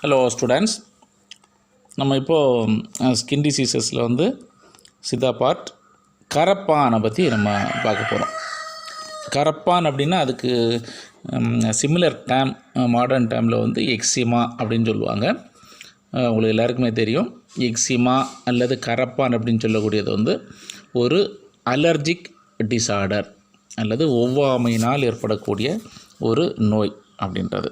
Hello students, நம்ம இப்போது skin டிசீசஸில் வந்து சித்தா பார்ட் கரப்பானை பற்றி நம்ம பார்க்க போகிறோம். கரப்பான் அப்படின்னா அதுக்கு சிமிலர் டேம் மாடர்ன் டேமில் வந்து எக்ஸிமா அப்படின்னு சொல்லுவாங்க. உங்களுக்கு எல்லாருக்குமே தெரியும், எக்ஸிமா அல்லது கரப்பான் அப்படின்னு சொல்லக்கூடியது வந்து ஒரு அலர்ஜிக் டிஸார்டர் அல்லது ஒவ்வாமையினால் ஏற்படக்கூடிய ஒரு நோய் அப்படின்றது.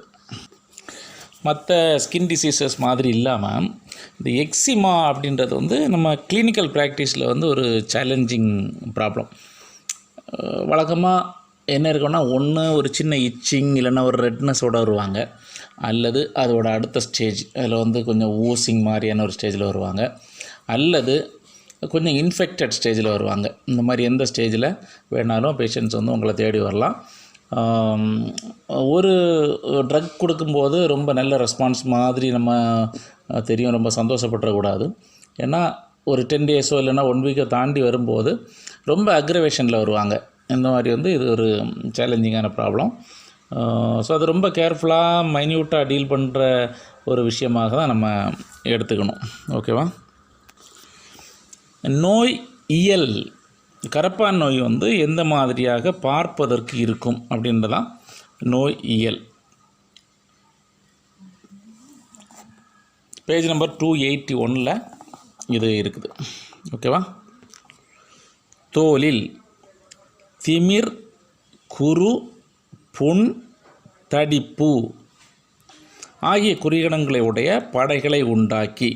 மற்ற ஸ்கின் டிசீசஸ் மாதிரி இல்லாமல் இந்த எக்ஸிமா அப்படின்றது வந்து நம்ம கிளினிக்கல் ப்ராக்டிஸில் வந்து ஒரு சேலஞ்சிங் ப்ராப்ளம். வழக்கமாக என்ன இருக்குன்னா, ஒன்று ஒரு சின்ன இச்சிங் இல்லைன்னா ஒரு ரெட்னஸோடு வருவாங்க, அல்லது அதோட அடுத்த ஸ்டேஜ் அதில் வந்து கொஞ்சம் ஊசிங் மாதிரியான ஒரு ஸ்டேஜில் வருவாங்க, அல்லது கொஞ்சம் இன்ஃபெக்டட் ஸ்டேஜில் வருவாங்க. இந்த மாதிரி எந்த ஸ்டேஜில் வேணாலும் பேஷண்ட்ஸ் வந்து உங்களை தேடி வரலாம். ஒரு ட்ரக் கொடுக்கும்போது ரொம்ப நல்ல ரெஸ்பான்ஸ் மாதிரி நம்ம தெரியும், ரொம்ப சந்தோஷப்பட்டுறக்கூடாது. ஏன்னா ஒரு 10 டேஸோ இல்லைன்னா 1 வீக்கை தாண்டி வரும்போது ரொம்ப அக்ரவேஷனில் வருவாங்க. இந்த மாதிரி வந்து இது ஒரு சேலஞ்சிங்கான ப்ராப்ளம். ஸோ அது ரொம்ப கேர்ஃபுல்லாக மைன்யூட்டாக டீல் பண்ணுற ஒரு விஷயமாக தான் நம்ம எடுத்துக்கணும். ஓகேவா? நோய் இயல் கரப்பான் நோய் வந்து எந்த மாதிரியாக பார்ப்பதற்கு இருக்கும் அப்படின்றதான் நோய் இயல். பேஜ் நம்பர் 281 இது இருக்குது. ஓகேவா? தோலில் திமிர், குரு, புண், தடிப்பு ஆகிய குறிகணங்களை உடைய படைகளை உண்டாக்கி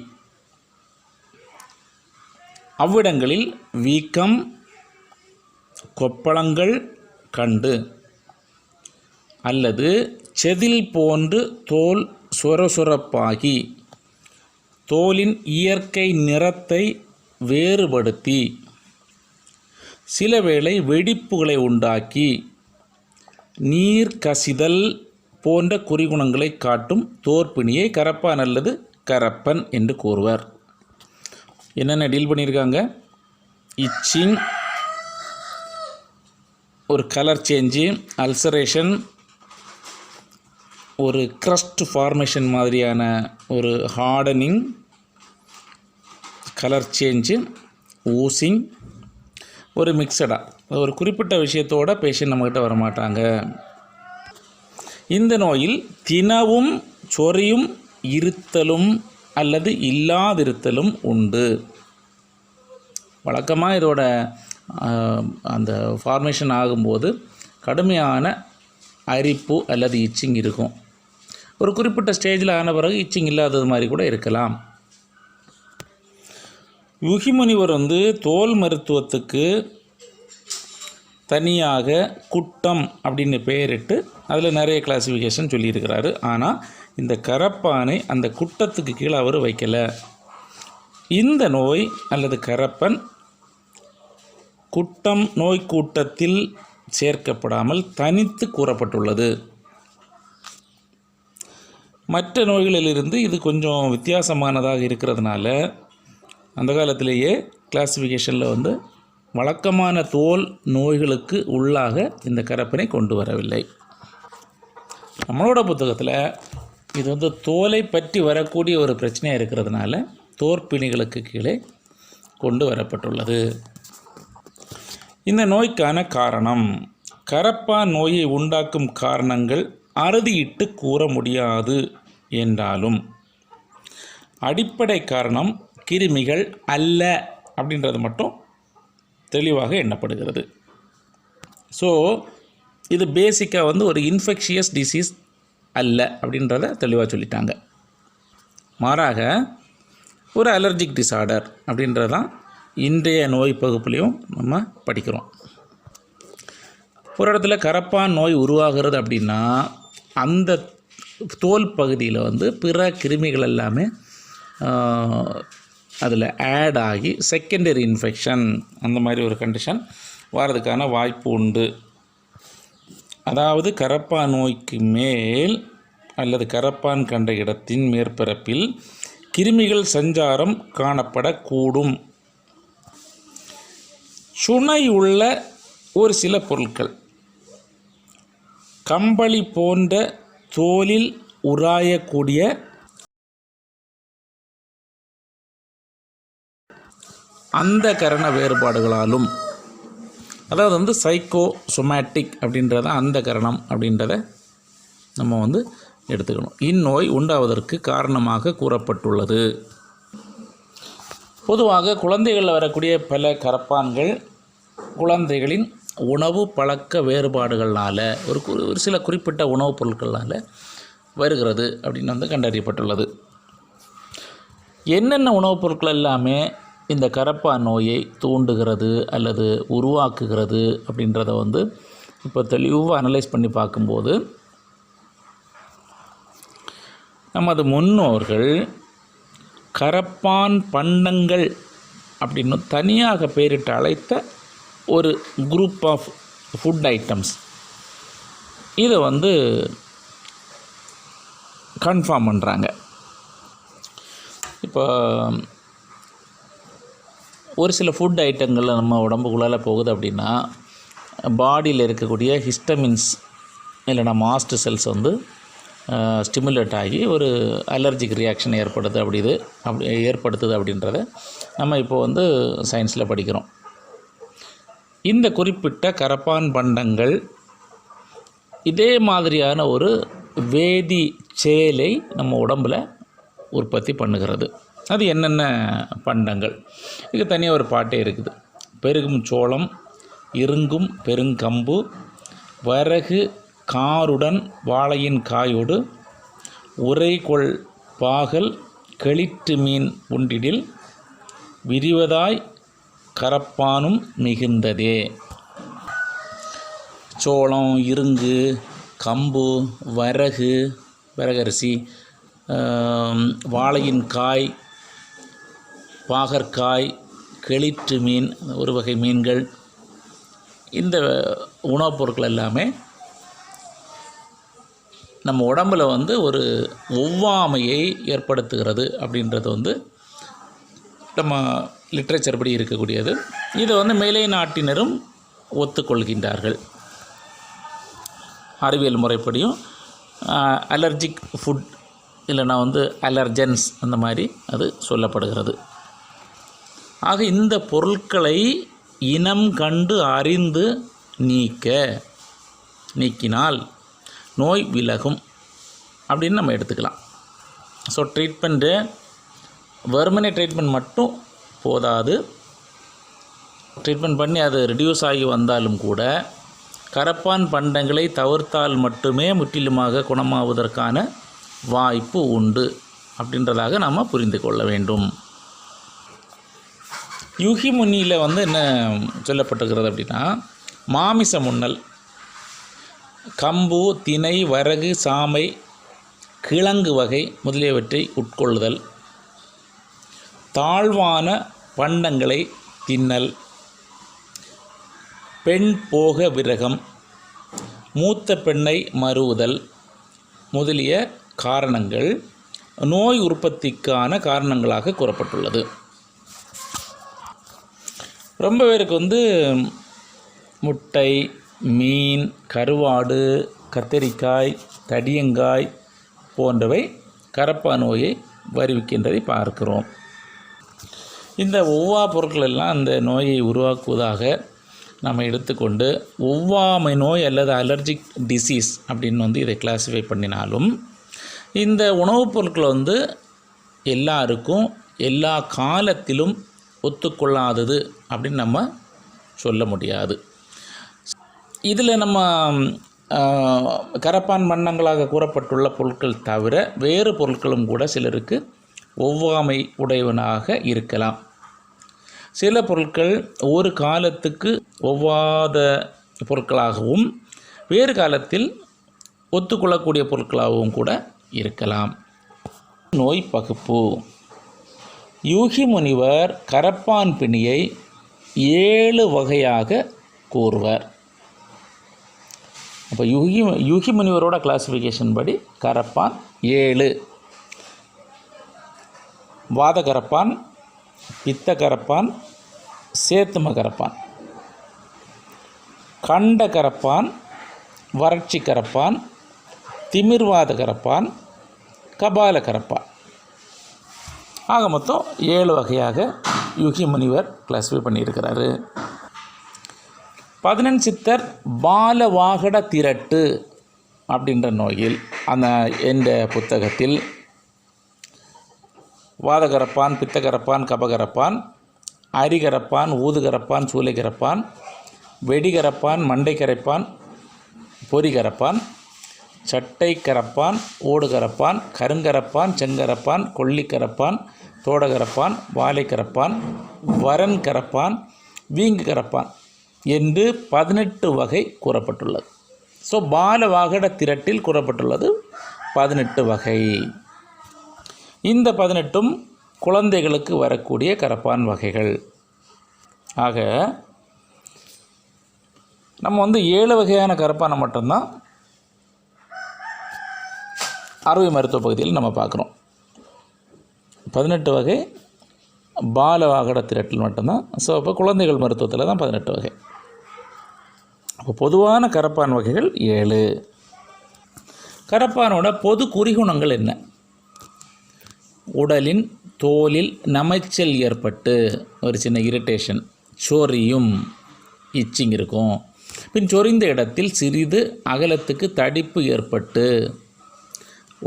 அவ்விடங்களில் வீக்கம், கொப்பளங்கள் கண்டு அல்லது செதில் போன்று தோல் சொரசொரப்பாகி தோலின் இயற்கை நிறத்தை வேறுபடுத்தி சில வேளை வெடிப்புகளை உண்டாக்கி நீர் கசிதல் போன்ற குறிகுணங்களை காட்டும் தோற்பிணியை கரப்பான் அல்லது கரப்பன் என்று கூறுவர். என்னென்ன டீல் பண்ணியிருக்காங்க? இச்சிங், ஒரு கலர் சேஞ்சு, அல்சரேஷன், ஒரு க்ரஸ்ட் ஃபார்மேஷன் மாதிரியான ஒரு ஹார்டனிங், கலர் சேஞ்சு, ஊசிங், ஒரு மிக்சடாக ஒரு குறிப்பிட்ட விஷயத்தோட பேஷண்ட் நம்மக்கிட்ட வரமாட்டாங்க. இந்த நோயில் தினவும் சொறியும் இருத்தலும் அல்லது இல்லாதிருத்தலும் உண்டு. வழக்கமாக இதோட அந்த ஃபார்மேஷன் ஆகும்போது கடுமையான அரிப்பு அல்லது இச்சிங் இருக்கும். ஒரு குறிப்பிட்ட ஸ்டேஜில் ஆன பிறகு இச்சிங் இல்லாதது மாதிரி கூட இருக்கலாம். யுகிமுனிவர் வந்து தோல் மருத்துவத்துக்கு தனியாக குட்டம் அப்படின்னு பெயரிட்டு அதில் நிறைய கிளாசிஃபிகேஷன் சொல்லியிருக்கிறாரு. ஆனால் இந்த கரப்பானை அந்த குட்டத்துக்கு கீழே அவர் வைக்கலை. இந்த நோய் அல்லது கரப்பன் குட்டம் நோய் கூட்டத்தில் சேர்க்கப்படாமல் தனித்து கூறப்பட்டுள்ளது. மற்ற நோய்களிலிருந்து இது கொஞ்சம் வித்தியாசமானதாக இருக்கிறதுனால அந்த காலத்திலேயே கிளாசிஃபிகேஷனில் வந்து வழக்கமான தோல் நோய்களுக்கு உள்ளாக இந்த கரப்பனை கொண்டு வரவில்லை. நம்மளோட புத்தகத்தில் இது வந்து தோலை பற்றி வரக்கூடிய ஒரு பிரச்சனையாக இருக்கிறதுனால தோற்பிணிகளுக்கு கீழே கொண்டு வரப்பட்டுள்ளது. இந்த நோய்க்கான காரணம், கரப்பான் நோயை உண்டாக்கும் காரணங்கள் அறுதியிட்டு கூற முடியாது என்றாலும் அடிப்படை காரணம் கிருமிகள் அல்ல அப்படின்றது மட்டும் தெளிவாக எண்ணப்படுகிறது. ஸோ இது பேசிக்காக வந்து ஒரு இன்ஃபெக்ஷியஸ் டிசீஸ் அல்ல அப்படின்றத தெளிவாக சொல்லிட்டாங்க. மாறாக ஒரு அலர்ஜிக் டிஸார்டர் அப்படின்றது தான் இன்றைய நோய் பகுப்புலையும் நம்ம படிக்கிறோம். ஒரு இடத்துல கரப்பான் நோய் உருவாகிறது அப்படின்னா அந்த தோல் பகுதியில் வந்து பிற கிருமிகள் எல்லாமே அதில் ஆட் ஆகி செகண்டரி இன்ஃபெக்ஷன் அந்த மாதிரி ஒரு கண்டிஷன் வர்றதுக்கான வாய்ப்பு உண்டு. அதாவது கரப்பான் நோய்க்கு மேல் அல்லது கரப்பான் கண்ட இடத்தின் மேற்பரப்பில் கிருமிகள் சஞ்சாரம் காணப்படக்கூடும். சுனை உள்ள ஒரு சில பொருட்கள் கம்பளி போன்ற தோலில் உராயக்கூடிய அந்த கரண வேறுபாடுகளாலும், அதாவது வந்து சைக்கோசொமேட்டிக் அப்படின்றத அந்த கரணம் அப்படின்றத நம்ம எடுத்துக்கணும். இந்நோய் உண்டாவதற்கு காரணமாக கூறப்பட்டுள்ளது. பொதுவாக குழந்தைகளில் வரக்கூடிய பல கரப்பான்கள் குழந்தைகளின் உணவு பழக்க வேறுபாடுகளால் ஒரு சில குறிப்பிட்ட உணவுப் பொருட்களால் வருகிறது அப்படின்னு கண்டறியப்பட்டுள்ளது. என்னென்ன உணவுப் பொருட்கள் எல்லாமே இந்த கரப்பான் நோயை தூண்டுகிறது அல்லது உருவாக்குகிறது அப்படின்றத இப்போ தெளிவாக அனலைஸ் பண்ணி பார்க்கும்போது, நமது முன்னோர்கள் கரப்பான் பண்டங்கள் அப்படின்னு தனியாக பெயரிட்டு அழைத்த ஒரு குரூப் ஆஃப் ஃபுட் ஐட்டம்ஸ் இதை கன்ஃபார்ம் பண்ணுறாங்க. இப்போ ஒரு சில ஃபுட் ஐட்டங்கள் நம்ம உடம்புக்குள்ளால் போகுது அப்படின்னா, பாடியில் இருக்கக்கூடிய ஹிஸ்டமின்ஸ் இல்லைனா மாஸ்ட் செல்ஸ் ஸ்டிமுலேட் ஆகி ஒரு அலர்ஜிக் ரியாக்ஷன் ஏற்படுத்துது அப்படின்றத நம்ம இப்போது சயின்ஸில் படிக்கிறோம். இந்த குறிப்பிட்ட கரப்பான் பண்டங்கள் இதே மாதிரியான ஒரு வேதி செயலை நம்ம உடம்பில் உற்பத்தி பண்ணுகிறது. அது என்னென்ன பண்டங்கள்? இது தனியாக ஒரு பாட்டே இருக்குது. பெருகும் சோளம், இருங்கும் பெருங்கம்பு, வரகு காருடன் வாழையின் காயோடு, உரைகொள் பாகல் களிற்று மீன் உண்டிடில், விரிவதாய் கரப்பானும் மிகுந்ததே. சோளம், இருங்கு, கம்பு, வரகரிசி, வாழையின் காய், பாகற்காய், கெளிற்று மீன், ஒரு வகை மீன்கள், இந்த உணவுப் பொருட்கள் எல்லாமே நம்ம உடம்பில் ஒரு ஒவ்வாமையை ஏற்படுத்துகிறது அப்படின்றது நம்ம லிட்ரேச்சர் படி இருக்கக்கூடியது. இதை மேலை நாட்டினரும் ஒத்துக்கொள்கின்றார்கள். அறிவியல் முறைப்படியும் அலர்ஜிக் ஃபுட் இல்லைனா அலர்ஜன்ஸ் அந்த மாதிரி அது சொல்லப்படுகிறது. ஆக இந்த பொருட்களை இனம் கண்டு அறிந்து நீக்கினால் நோய் விலகும் அப்படின்னு நம்ம எடுத்துக்கலாம். ஸோ வெறுமனே ட்ரீட்மெண்ட் மட்டும் போதாது. ட்ரீட்மெண்ட் பண்ணி அது ரெடியூஸ் ஆகி வந்தாலும் கூட கரப்பான் பண்டங்களை தவிர்த்தால் மட்டுமே முற்றிலுமாக குணமாவதற்கான வாய்ப்பு உண்டு அப்படின்றதாக நாம் புரிந்து கொள்ள வேண்டும். யுகி முனியில் என்ன சொல்லப்பட்டிருக்கிறது அப்படின்னா, மாமிச முன்னல், கம்பு, தினை, வரகு, சாமை, கிழங்கு வகை முதலியவற்றை உட்கொள்ளுதல், தாழ்வான பண்டங்களை தின்னல், பெண் போக விரகம், மூத்த பெண்ணை மறுவுதல் முதலிய காரணங்கள் நோய் உற்பத்திக்கான காரணங்களாக கூறப்பட்டுள்ளது. ரொம்ப பேருக்கு முட்டை, மீன், கருவாடு, கத்தரிக்காய், தடியங்காய் போன்றவை கரப்பான் நோயை வருவிக்கின்றதை பார்க்கிறோம். இந்த ஒவ்வா பொருட்கள் எல்லாம் இந்த நோயை உருவாக்குவதாக நம்ம எடுத்துக்கொண்டு ஒவ்வாமை நோய் அல்லது அலர்ஜிக் டிசீஸ் அப்படின்னு இதை கிளாஸிஃபை பண்ணினாலும், இந்த உணவுப் பொருட்கள் எல்லாருக்கும் எல்லா காலத்திலும் ஒத்துக்கொள்ளாதது அப்படின்னு நம்ம சொல்ல முடியாது. இதில் நம்ம கரப்பான் வண்ணங்களாக கூறப்பட்டுள்ள பொருட்கள் தவிர வேறு பொருட்களும் கூட சிலருக்கு ஒவ்வாமை உடையவனாக இருக்கலாம். சில பொருட்கள் ஒரு காலத்துக்கு ஒவ்வாத பொருட்களாகவும் வேறு காலத்தில் ஒத்துக்கொள்ளக்கூடிய பொருட்களாகவும் கூட இருக்கலாம். நோய் பகுப்பு. யூகி முனிவர் கரப்பான் பிணியை 7 வகையாக கூறுவர். அப்போ யூகி முனிவரோட கிளாசிஃபிகேஷன் படி கரப்பான் 7: வாத கரப்பான், பித்த கரப்பான், சேத்தும கரப்பான், கண்ட கரப்பான், வறட்சி கரப்பான், திமிர்வாத கரப்பான், கபால கரப்பான். ஆக மொத்தம் 7 வகையாக யுகி முனிவர் கிளாஸிஃபை பண்ணியிருக்கிறாரு. 11 சித்தர் பாலவாகட திரட்டு அப்படின்ற நோயில் என்ற புத்தகத்தில் வாதகரப்பான், பித்தகரப்பான், கபகரப்பான், அரிகரப்பான், ஊதுகரப்பான், சூளைகரப்பான், வெடிகரப்பான், மண்டைக்கரைப்பான், பொறிகரப்பான், சட்டைக்கரப்பான், ஓடுகரப்பான், கருங்கரப்பான், செங்கரப்பான், கொல்லிக்கரப்பான், தோடகரப்பான், வாழைக்கரப்பான், வரன்கரப்பான், வீங்கு கரப்பான் என்று 18 வகை கூறப்பட்டுள்ளது. ஸோ பாலவாகட திரட்டில் கூறப்பட்டுள்ளது 18 வகை. இந்த 18ம் குழந்தைகளுக்கு வரக்கூடிய கரப்பான் வகைகள். ஆக நம்ம 7 வகையான கரப்பானை மட்டும்தான் அறுவை மருத்துவ பகுதியில் நம்ம பார்க்குறோம். 18 வகை பாலவாகட திரட்டில் மட்டும்தான். ஸோ அப்போ குழந்தைகள் மருத்துவத்தில் தான் 18 வகை. அப்போ பொதுவான கரப்பான் வகைகள் 7. கரப்பானோட பொது குறிகுணங்கள் என்ன? உடலின் தோலில் நமைச்சல் ஏற்பட்டு ஒரு சின்ன இரிட்டேஷன், சொரியும், இச்சிங் இருக்கும். பின் சொரிந்த இடத்தில் சிறிது அகலத்துக்கு தடிப்பு ஏற்பட்டு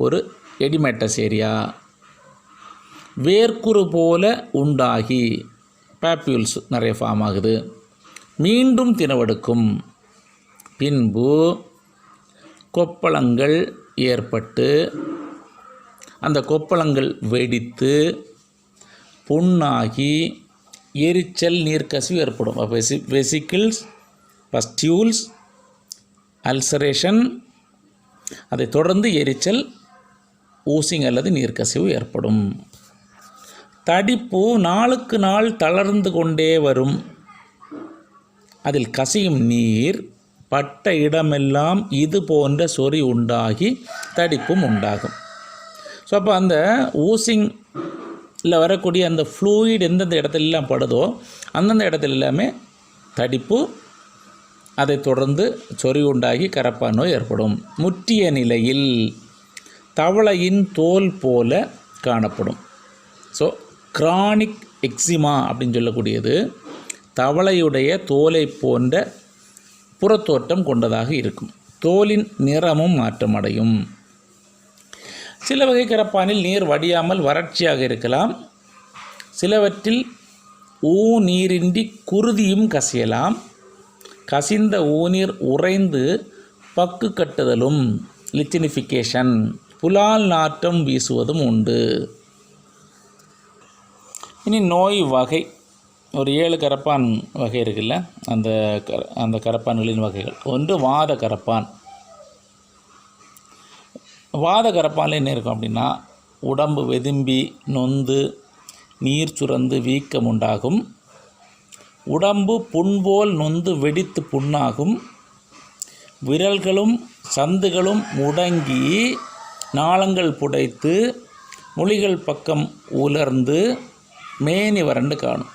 ஒரு எடிமேட்டஸ் ஏரியா, வேர்க்குரு போல உண்டாகி பேப்யூல்ஸ் நிறைய ஃபார்ம் ஆகுது, மீண்டும் தினவெடுக்கும், பின்பு கொப்பளங்கள் ஏற்பட்டு அந்த கொப்பளங்கள் வெடித்து புண்ணாகி எரிச்சல், நீர்க்கசிவு ஏற்படும். வெசிக்கிள்ஸ், பஸ்டியூல்ஸ், அல்சரேஷன், அதை தொடர்ந்து எரிச்சல், ஊசிங் அல்லது நீர்க்கசிவு ஏற்படும். தடிப்பு நாளுக்கு நாள் தளர்ந்து கொண்டே வரும். அதில் கசியும் நீர் பட்ட இடமெல்லாம் இது போன்ற சொறி உண்டாகி தடிப்பும் உண்டாகும். ஸோ அப்போ அந்த ஊசிங்கில் வரக்கூடிய அந்த ஃப்ளூயிட் எந்தெந்த இடத்துலலாம் படுதோ அந்தந்த இடத்துல எல்லாமே தடிப்பு, அதை தொடர்ந்து சொறி உண்டாகி கரப்பான் நோய் ஏற்படும். முற்றிய நிலையில் தவளையின் தோல் போல காணப்படும். ஸோ கிரானிக் எக்ஸிமா அப்படின்னு சொல்லக்கூடியது தவளையுடைய தோலை போன்ற புறத்தோட்டம் கொண்டதாக இருக்கும். தோலின் நிறமும் மாற்றமடையும். சில வகை கரப்பானில் நீர் வடியாமல் வறட்சியாக இருக்கலாம். சிலவற்றில் ஊநீரின்றி குருதியும் கசியலாம். கசிந்த ஊநீர் உறைந்து பக்கு கட்டுதலும், லிச்சினிஃபிகேஷன், புலால் நாற்றம் வீசுவதும் உண்டு. இனி நோய் வகை ஒரு 7 கரப்பான் வகை இருக்குல்ல, அந்த கரப்பான்களின் வகைகள். ஒன்று வாத கரப்பான். வாத கரப்பானில் என்ன இருக்கும் அப்படின்னா, உடம்பு வெதும்பி நொந்து நீர் சுரந்து வீக்கம் உண்டாகும். உடம்பு புண்போல் நொந்து வெடித்து புண்ணாகும். விரல்களும் சந்துகளும் முடங்கி நாளங்கள் புடைத்து மொழிகள் பக்கம் உலர்ந்து மேனி வறண்டு காணும்.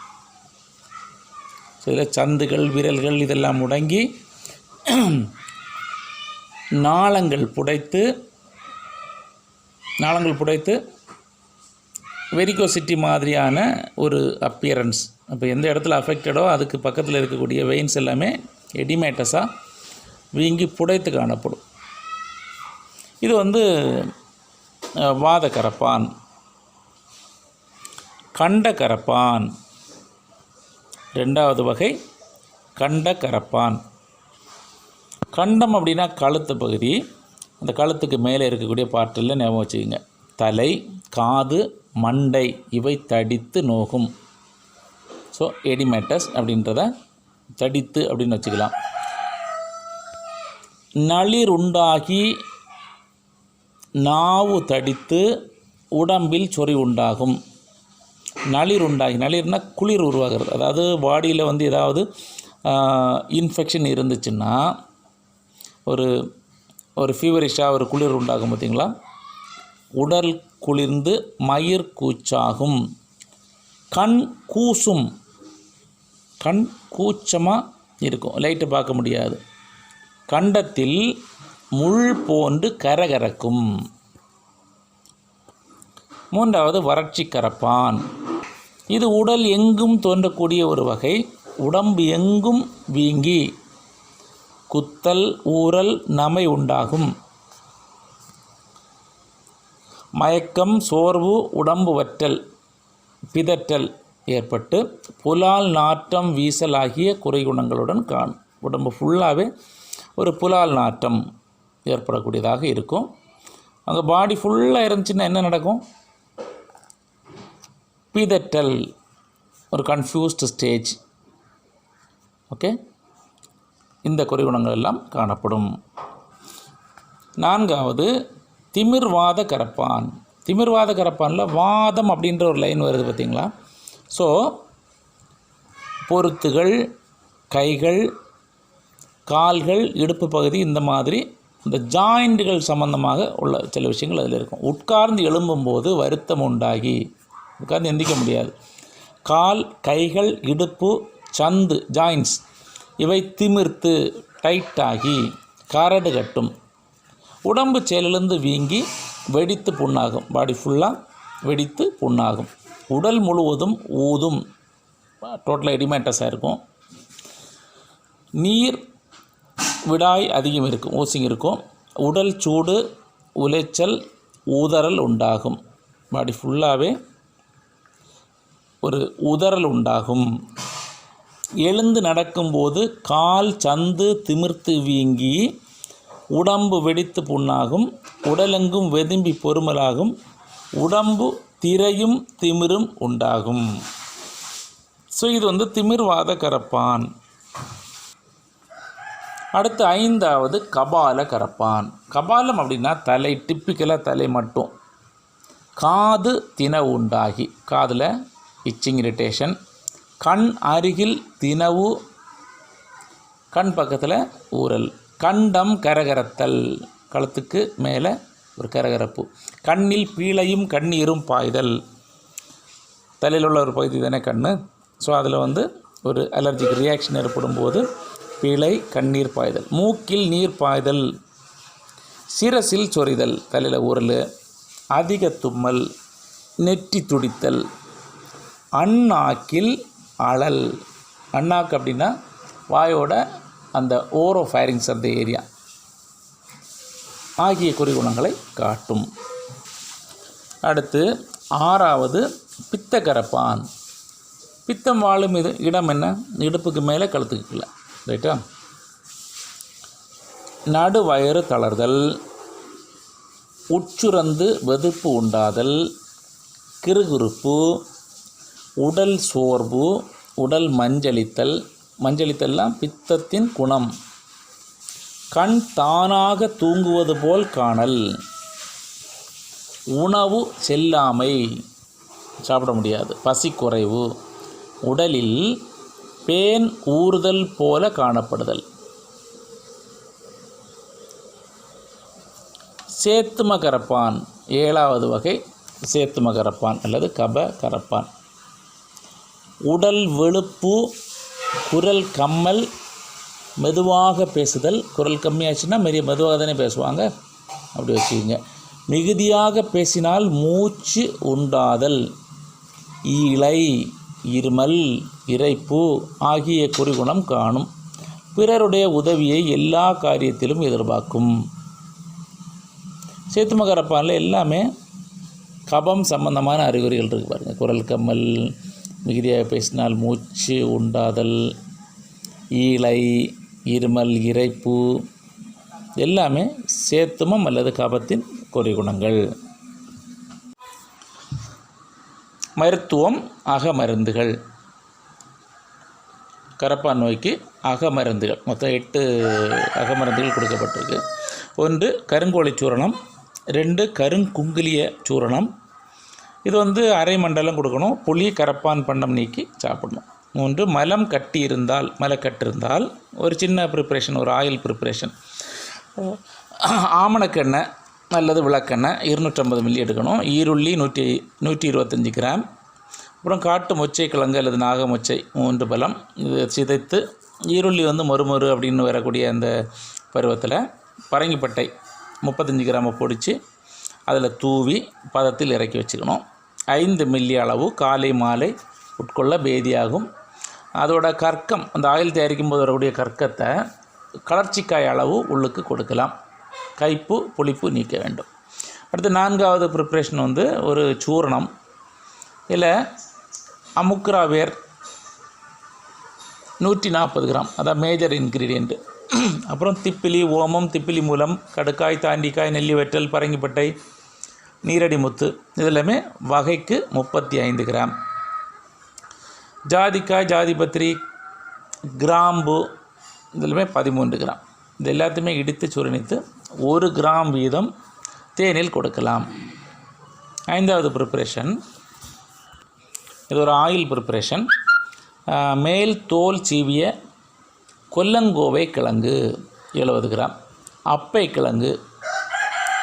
ஸோ இதில் சந்துகள், விரல்கள் இதெல்லாம் முடங்கி நாளங்கள் புடைத்து வெரிகோசிட்டி மாதிரியான ஒரு அப்பியரன்ஸ். அப்போ எந்த இடத்துல அஃபெக்டடோ அதுக்கு பக்கத்தில் இருக்கக்கூடிய வெயின்ஸ் எல்லாமே எடிமேட்டஸாக வீங்கி புடைத்து காணப்படும். இது வாத கரப்பான். கண்ட கரப்பான் 2வது வகை. கண்ட கரப்பான். கண்டம் அப்படின்னா கழுத்து பகுதி. அந்த கழுத்துக்கு மேலே இருக்கக்கூடிய பாட்டில் ஞாபகம் வச்சுக்கோங்க. தலை, காது, மண்டை இவை தடித்து நோகும். ஸோ எடிமேட்டஸ் அப்படின்றத தடித்து அப்படின்னு வச்சுக்கலாம். நளிர் உண்டாகி நாவு தடித்து உடம்பில் சொறி உண்டாகும். நளிர் உண்டாகி, நளிர்னா குளிர் உருவாகிறது. அதாவது பாடியில் ஏதாவது இன்ஃபெக்ஷன் இருந்துச்சுன்னா ஒரு ஃபீவரிஷாக ஒரு குளிர் உண்டாகும் பார்த்திங்களா. உடல் குளிர்ந்து மயிர் கூச்சாகும். கண் கூசும். கண் கூச்சமாக இருக்கும், லைட்டு பார்க்க முடியாது. கண்டத்தில் முள் போன்று கரகரக்கும். 3வது வறட்சி கரப்பான். இது உடல் எங்கும் தோன்றக்கூடிய ஒரு வகை. உடம்பு எங்கும் வீங்கி குத்தல், ஊறல், நமை உண்டாகும். மயக்கம், சோர்வு, உடம்பு வற்றல், பிதற்றல் ஏற்பட்டு புலால் நாற்றம் வீசல் ஆகிய குறைகுணங்களுடன் காணும். உடம்பு ஃபுல்லாகவே ஒரு புலால் நாற்றம் ஏற்படக்கூடியதாக இருக்கும். அங்கே பாடி ஃபுல்லாக இருந்துச்சுன்னா என்ன நடக்கும்? பிதற்றல், ஒரு கன்ஃபியூஸ்டு ஸ்டேஜ். ஓகே, இந்த குறைகுணங்கள் எல்லாம் காணப்படும். 4வது திமிர்வாத கரப்பான். திமிர்வாத கரப்பானில் வாதம் அப்படின்ற ஒரு லைன் வருது பார்த்திங்களா? ஸோ பொருத்துகள், கைகள், கால்கள், இடுப்பு பகுதி, இந்த மாதிரி இந்த ஜாயிண்ட்டுகள் சம்பந்தமாக உள்ள சில விஷயங்கள் அதில் இருக்கும். உட்கார்ந்து எழும்பும்போது வருத்தம் உண்டாகி உட்கார்ந்து எந்திக்க முடியாது. கால், கைகள், இடுப்பு, சந்து, ஜாயின்ட்ஸ் இவை திமிர்த்து டைட்டாகி கரடு கட்டும். உடம்பு செயலிழந்து வீங்கி வெடித்து புண்ணாகும். பாடி ஃபுல்லாக வெடித்து புண்ணாகும். உடல் முழுவதும் ஊதும், டோட்டலாக எடிமேட்டஸாக இருக்கும். நீர் விடாய் அதிகம் இருக்கும், ஊசிங் இருக்கும். உடல் சூடு, உளைச்சல், ஊதறல் உண்டாகும். பாடி ஃபுல்லாகவே ஒரு உதறல் உண்டாகும். எழுந்து நடக்கும்போது கால், சந்து திமிர்த்து வீங்கி உடம்பு வெடித்து புண்ணாகும். உடலெங்கும் வெதும்பி பொறுமலாகும். உடம்பு திரையும் திமிரும் உண்டாகும். ஸோ இது திமிர்வாத கரப்பான். அடுத்து 5வது கபால கரப்பான். கபாலம் அப்படின்னா தலை, டிப்பிக்கலாக தலை மட்டும். காது தினவு உண்டாகி, காதில் இச்சிங், இரிட்டேஷன். கண் அருகில் தினவு, கண் பக்கத்தில் ஊறல். கண்டம் கரகரத்தல், கழுத்துக்கு மேலே ஒரு கரகரப்பு. கண்ணில் பீளையும் கண்ணீரும் பாய்தல். தலையில் உள்ள ஒரு பகுதி தானே கண். ஸோ அதில் ஒரு அலர்ஜிக் ரியாக்ஷன் ஏற்படும் போது பீளை, கண்ணீர் பாய்தல். மூக்கில் நீர் பாய்தல். சிரசில் சொரிதல், தலையில் ஊறல். அதிக தும்மல், நெற்றி துடித்தல். அண்ணாக்கில் அழல். அண்ணாக்கு அப்படின்னா வாயோட அந்த ஓரோ ஃபயரிங்ஸ் அந்த ஏரியா ஆகிய குறிகுணங்களை காட்டும். அடுத்து 6வது பித்தக்கரப்பான். பித்தம் வாழும் இடம் என்ன? இடுப்புக்கு மேலே, கழுத்துக்கு கீழே, ரைட்டா? நடுவயிறு தளர்தல், உட்சுரந்து வெதுப்பு உண்டாதல், கிறுகிறுப்பு, உடல் சோர்வு, உடல் மஞ்சளித்தல். மஞ்சளித்தல்லாம் பித்தத்தின் குணம். கண் தானாக தூங்குவது போல் காணல். உணவு செல்லாமை, சாப்பிட முடியாது. பசி குறைவு. உடலில் பேன் ஊறுதல் போல காணப்படுதல். சேத்தும கரப்பான் 7வது வகை. சேத்தும கரப்பான் அல்லது கப கரப்பான். உடல் வெளுப்பு, குரல் கம்மல், மெதுவாக பேசுதல். குரல் கம்மியாச்சுன்னா மெதுவாக தானே பேசுவாங்க, அப்படி வச்சுக்கோங்க. மிகுதியாக பேசினால் மூச்சு உண்டாதல். ஈழை, இருமல், இரைப்பு ஆகிய குறிகுணம் காணும். பிறருடைய உதவியை எல்லா காரியத்திலும் எதிர்பார்க்கும். சேத்தும கரப்பானில் எல்லாமே கபம் சம்பந்தமான அறிகுறிகள் இருக்குது பாருங்கள். குரல் கம்மல், மிகுதியாக பேசினால் மூச்சு உண்டாதல், ஈழை, இருமல், இரைப்பு எல்லாமே சேத்துமம் அல்லது கபத்தின் குறிகுணங்கள். மருத்துவம், அகமருந்துகள். கரப்பான் நோய்க்கு அகமருந்துகள் மொத்தம் 8 அகமருந்துகள் கொடுக்கப்பட்டிருக்கு. 1 கருங்கோழி சூரணம், 2 கருங்குங்கிலிய சூரணம். இது அரை மண்டலம் கொடுக்கணும். புளி, கரப்பான் பண்டம் நீக்கி சாப்பிடணும். 3 மலம் கட்டி இருந்தால், மலக்கட்டு இருந்தால் ஒரு சின்ன ப்ரிப்ரேஷன், ஒரு ஆயில் ப்ரிப்ரேஷன். ஆமணக்கெண்ணெய் அல்லது விளக்கெண்ணெய் 250 மில்லி எடுக்கணும். ஈருள்ளி 125 கிராம். அப்புறம் காட்டு மொச்சை கிழங்கு அல்லது நாகமொச்சை 3 பழம். இது சிதைத்து, ஈருள்ளி மொறுமொறு அப்படின்னு வரக்கூடிய அந்த பருவத்தில் பரங்கிப்பட்டை 35 கிராமை பொடித்து அதில் தூவி பதத்தில் இறக்கி வச்சுக்கணும். 5 மில்லி அளவு காலை மாலை உட்கொள்ள பேதியாகும். அதோட கற்கம், அந்த ஆயில் தயாரிக்கும் போது வரக்கூடிய கற்கத்தை கலர்ச்சிக்காய் அளவு உள்ளுக்கு கொடுக்கலாம். கைப்பு புளிப்பு நீக்க வேண்டும். அடுத்து 4வது ப்ரிப்ரேஷன் வந்து ஒரு சூரணம். இல்லை அமுக்ரா வேர் 140 கிராம், அதான் மேஜர் இன்க்ரீடியண்ட்டு. அப்புறம் திப்பிலி, ஓமம், திப்பிலி மூலம், கடுக்காய், தாண்டிக்காய், நெல்லி வற்றல், பரங்கிப்பட்டை, நீரடி முத்து, இதெல்லாமே வகைக்கு 35 கிராம். ஜாதிக்காய், ஜாதிபத்திரி, கிராம்பு இதெல்லாமே 13 கிராம். இது எல்லாத்தையுமே இடித்து சுரணித்து 1 கிராம் வீதம் தேனில் கொடுக்கலாம். 5வது ப்ரிப்ரேஷன், இது ஒரு ஆயில் ப்ரிப்ரேஷன். மேல் தோல் சீவிய கொல்லங்கோவை கிழங்கு 70 கிராம், அப்பை கிழங்கு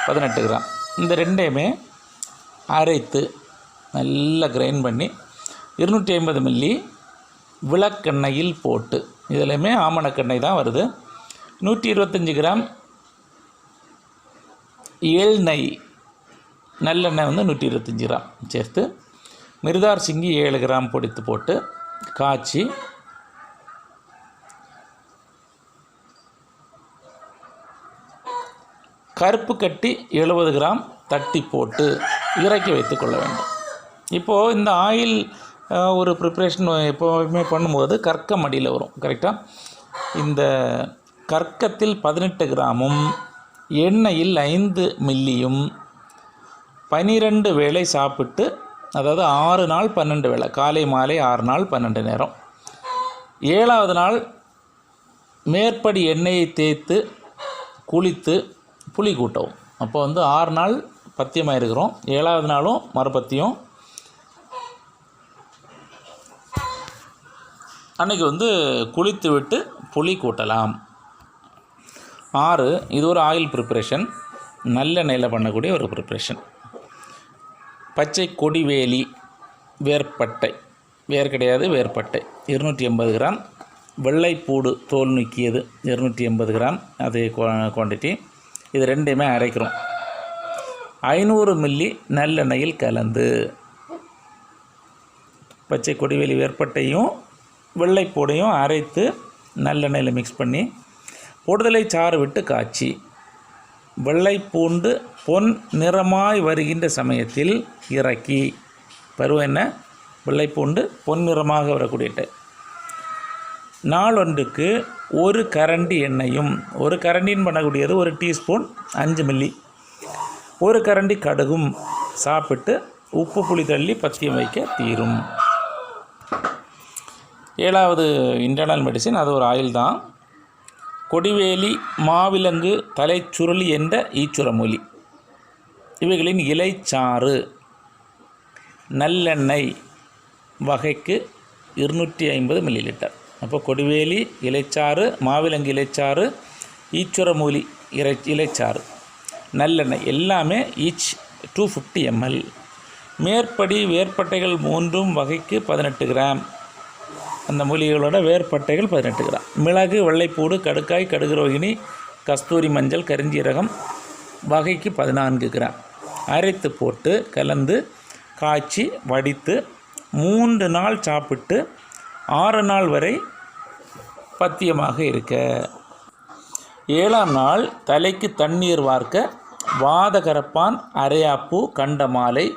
18 கிராம். இந்த ரெண்டையுமே அரைத்து நல்லா கிரைண்ட் பண்ணி 250 மில்லி விளக்கெண்ணெயில் போட்டு, இதிலையுமே ஆமணக்கெண்ணெய் தான் வருது, 125 கிராம் எண்ணெய், நல்லெண்ணெய் வந்து 125 கிராம் சேர்த்து, மிர்தார் சிங்கி 7 கிராம் பொடித்து போட்டு காய்ச்சி கருப்பு கட்டி 70 கிராம் தட்டி போட்டு இறக்கி வைத்து கொள்ள வேண்டும். இப்போது இந்த ஆயில் ஒரு ப்ரிப்ரேஷன் எப்போவுமே பண்ணும்போது கற்கம் அடியில் வரும். கரெக்டாக இந்த கற்கத்தில் 18 கிராமும் எண்ணெயில் 5 மில்லியும் 12 வேளை சாப்பிட்டு, அதாவது 6 நாள் 12 வேளை, காலை மாலை 6 நாள் 12 நேரம். 7வது நாள் மேற்படி எண்ணெயை தேய்த்து குளித்து புளி கூட்டவும். அப்போ வந்து 6 நாள் பத்தியமாக இருக்கிறோம், 7வது நாளும் மறுபத்தியம். அன்றைக்கி வந்து குளித்து விட்டு புளி கூட்டலாம். 6, இது ஒரு ஆயில் ப்ரிப்ரேஷன், நல்லெண்ணெயில் பண்ணக்கூடிய ஒரு ப்ரிப்ரேஷன். பச்சை கொடிவேலி வேர்பட்டை, வேர் கிடையாது வேர்பட்டை 280 கிராம், வெள்ளைப்பூடு தோல் நீக்கியது 280 கிராம், அது குவான்டிட்டி. இது ரெண்டையுமே அரைக்கிறோம். 500 மில்லி நல்லெண்ணெயில் கலந்து, பச்சை கொடிவேலி வேர்பட்டையும் வெள்ளைப்பூடையும் அரைத்து நல்லெண்ணெயில் மிக்ஸ் பண்ணி பொடுதலை சாறு விட்டு காய்ச்சி, வெள்ளைப்பூண்டு பொன் நிறமாய் வருகின்ற சமயத்தில் இறக்கி, பருவம் என்ன, வெள்ளைப்பூண்டு பொன் நிறமாக வரக்கூடிய நாள் ஒன்றுக்கு 1 கரண்டி எண்ணெயும், 1 கரண்டின்னு பண்ணக்கூடியது 1 டீஸ்பூன் 5 மில்லி, 1 கரண்டி கடுகும் சாப்பிட்டு உப்பு புளி தள்ளி பத்தியம் வைக்க தீரும். 7வது இன்டர்னல் மெடிசின், அது ஒரு ஆயில் தான். கொடிவேலி, மாவிலங்கு, தலைச்சுருளி என்ற ஈச்சுரமூலி, இவைகளின் இலைச்சாறு நல்லெண்ணெய் வகைக்கு 250 மில்லி லிட்டர். அப்போ கொடிவேலி இலைச்சாறு, மாவிலங்கு இலைச்சாறு, ஈச்சுரமூலி இலைச்சாறு, நல்லெண்ணெய் எல்லாமே ஈச் 250 ml. மேற்படி வேர்பட்டைகள் 3 வகைக்கு 18 கிராம், அந்த மூலிகைகளோட வேர்பட்டைகள் 18 கிராம். மிளகு, வெள்ளைப்பூடு, கடுக்காய், கடுகு ரோகிணி, கஸ்தூரி மஞ்சள், கரிஞ்சீரகம் வகைக்கு 14 கிராம் அரைத்து போட்டு கலந்து காய்ச்சி வடித்து 3 நாள் சாப்பிட்டு 6 நாள் வரை பத்தியமாக இருக்க. 7ஆம் நாள் தலைக்கு தண்ணீர் வார்க்க வாதகரப்பான், அரையாப்பு, கண்டமாலை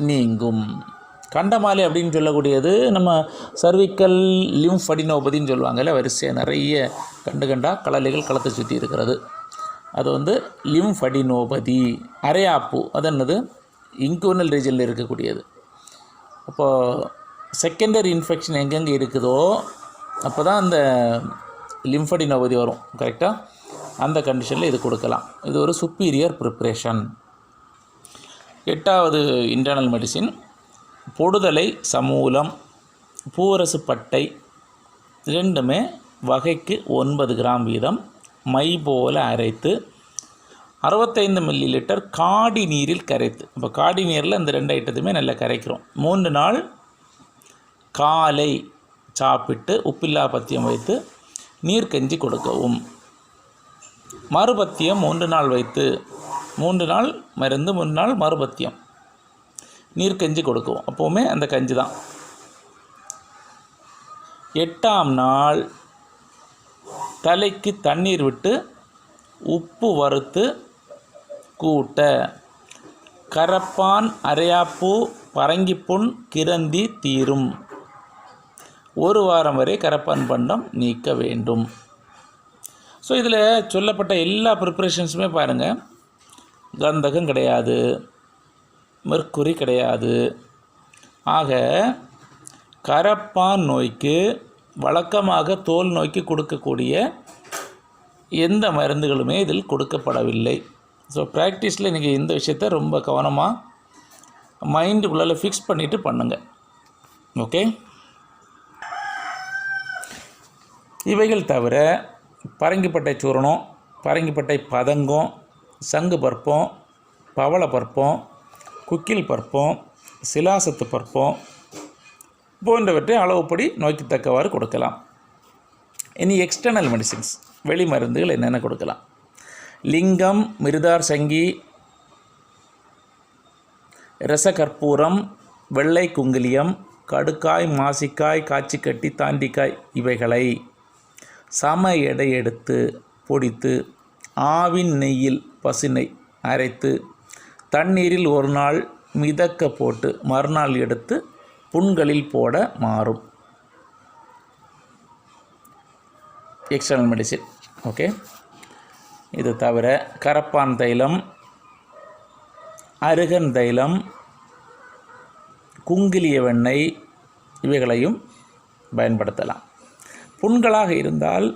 நீங்கும். கண்டமாலை அப்படின்னு சொல்லக்கூடியது நம்ம சர்விக்கல் லிம்ஃபடினோபதின்னு சொல்லுவாங்கல்ல, வரிசையாக நிறைய கண்டா கலலைகள் களத்தை சுற்றி இருக்கிறது, அது வந்து லிம்ஃபடினோபதி. அரையாப்பு அது என்னது, இன்குவனல் ரீஜனில் இருக்கக்கூடியது. அப்போது செகண்டரி இன்ஃபெக்ஷன் எங்கெங்கே இருக்குதோ அப்போ தான் அந்த லிம்ஃபடினோபதி வரும். கரெக்டாக அந்த கண்டிஷனில் இது கொடுக்கலாம். இது ஒரு சுப்பீரியர் ப்ரிப்ரேஷன். 8வது இன்டர்னல் மெடிசின், பொடுதலை, சமூலம், பூவரசு பட்டை ரெண்டுமே வகைக்கு 9 கிராம் வீதம் மை போல அரைத்து 65 மில்லி லிட்டர் காடி நீரில் கரைத்து, இப்போ காடி நீரில் இந்த 2 ஐட்டத்தையுமே நல்லா கரைக்கிறோம். 3 நாள் காலை சாப்பிட்டு உப்பில்லா பத்தியம் வைத்து நீர் கஞ்சி கொடுக்கவும். மறுபத்தியம் 3 நாள் வைத்து, 3 நாள் மருந்து, 3 நாள் மறுபத்தியம் நீர் கஞ்சி கொடுக்கவும். அப்போவுமே அந்த கஞ்சி தான். 8ஆம் நாள் தலைக்கு தண்ணீர் விட்டு உப்பு வறுத்து கூட்ட. கரப்பான், அரையாப்பூ, பரங்கிப்புண், கிரந்தி தீரும். 1 வாரம் வரை கரப்பான் பண்டம் நீக்க வேண்டும். ஸோ இதில் சொல்லப்பட்ட எல்லா ப்ரிப்பரேஷன்ஸுமே பாருங்கள், கந்தகம் கிடையாது, மெர்க்குரி கிடையாது. ஆக கரப்பான் நோய்க்கு வழக்கமாக தோல் நோய்க்கு கொடுக்கக்கூடிய எந்த மருந்துகளுமே இதில் கொடுக்கப்படவில்லை. ஸோ ப்ராக்டிஸில் நீங்கள் இந்த விஷயத்தை ரொம்ப கவனமாக மைண்டுக்குள்ளே ஃபிக்ஸ் பண்ணிவிட்டு பண்ணுங்கள். ஓகே. இவைகள் தவிர பரங்கிப்பட்டை சூரணம், பரங்கிப்பட்டை பதங்கம், சங்கு பற்பம், பவள பற்பம், குக்கில் பற்பம், சிலாசத்து பற்பம் போன்றவற்றை அளவுப்படி நோய்க்கு தக்கவாறு கொடுக்கலாம். இனி எக்ஸ்டர்னல் மெடிசின்ஸ், வெளி மருந்துகள் என்னென்ன கொடுக்கலாம்? லிங்கம், மிருதார் சங்கி, ரசகற்பூரம், வெள்ளை குங்கிலியம், கடுக்காய், மாசிக்காய், காய்ச்சிக்கட்டி, தாண்டிக்காய் இவைகளை சம எடை எடுத்து பொடித்து ஆவின் நெய்யில் பசுநெய் அரைத்து தண்ணீரில் 1 நாள் மிதக்க போட்டு மறுநாள் எடுத்து புண்களில் போட மாறும். External medicine. ஓகே. இது தவிர கரப்பான் தைலம், அருகன் தைலம், குங்கிலிய வெண்ணெய் இவைகளையும் பயன்படுத்தலாம். புண்களாக இருந்தால்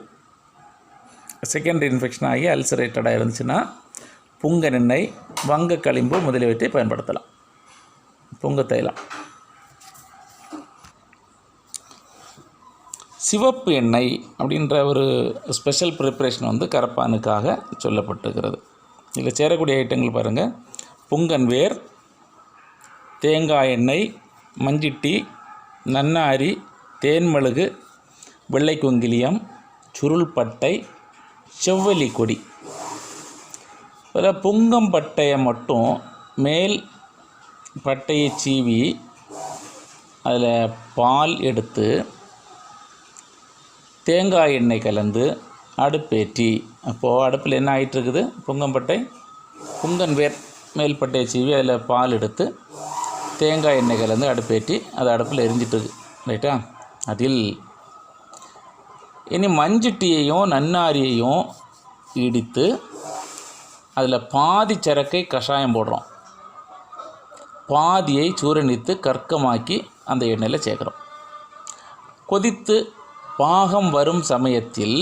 செகண்டரி இன்ஃபெக்ஷன் ஆகி அல்சரேட்டடாக இருந்துச்சுன்னா புங்கன் எண்ணெய், வங்க களிம்பு முதலியவற்றை பயன்படுத்தலாம். புங்க தைலம். சிவப்பு எண்ணெய் அப்படின்ற ஒரு ஸ்பெஷல் ப்ரிப்பரேஷன் வந்து கரப்பானுக்காக சொல்லப்பட்டிருக்கிறது. இதில் சேரக்கூடிய ஐட்டங்கள் பாருங்கள்: புங்கன் வேர், தேங்காய் எண்ணெய், மஞ்சிட்டி, நன்னாரி, தேன்மெழுகு, வெள்ளை குங்கிலியம், சுருள்பட்டை, செவ்வலி கொடி. அதில் புங்கம்பட்டையை மட்டும் மேல் பட்டையை சீவி அதில் பால் எடுத்து தேங்காய் எண்ணெய் கலந்து அடுப்பேற்றி, அப்போது அடுப்பில் என்ன ஆகிட்டுருக்குது? புங்கம்பட்டை, புங்கன் வேர் மேல் பட்டையை சீவி அதில் பால் எடுத்து தேங்காய் எண்ணெய் கலந்து அடுப்பேற்றி அது அடுப்பில் எரிஞ்சிட்ருக்கு. ரைட்டா? அதில் இனி மஞ்சிட்டியையும் நன்னாரியையும் இடித்து அதில் பாதி சரக்கை கஷாயம் போடுறோம், பாதியை சூரணித்து கற்கமாக்கி அந்த எண்ணெயில் சேர்க்குறோம். கொதித்து பாகம் வரும் சமயத்தில்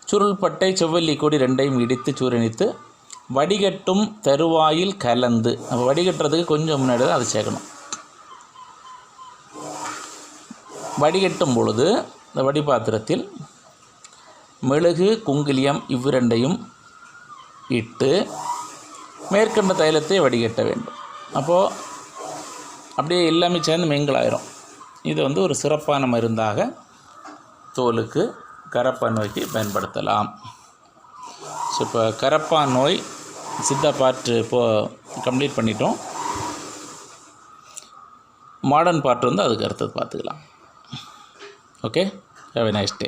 சுருள்பட்டை, செவ்வல்லி கொடி 2ஐயும் இடித்து சூரணித்து வடிகட்டும் தருவாயில் கலந்து, வடிகட்டுறதுக்கு கொஞ்சம் முன்னாடி தான் அதை சேர்க்கணும். வடிகட்டும் பொழுது இந்த வடிபாத்திரத்தில் மெழுகு, குங்கிலியம் இவ்விரண்டையும் இட்டு மேற்கண்ட தைலத்தை வடிகட்ட வேண்டும். அப்போது அப்படியே எல்லாமே சேர்ந்து மிங்கிளாயிரும். இது வந்து ஒரு சிறப்பான மருந்தாக தோலுக்கு, கரப்பான் நோய்க்கு பயன்படுத்தலாம். ஸோ இப்போ கரப்பான் நோய் சித்தா பார்ட் இப்போது கம்ப்ளீட் பண்ணிட்டோம். மாடர்ன் பார்ட் வந்து அதுக்கு அடுத்தது பார்த்துக்கலாம். Okay, have a nice day.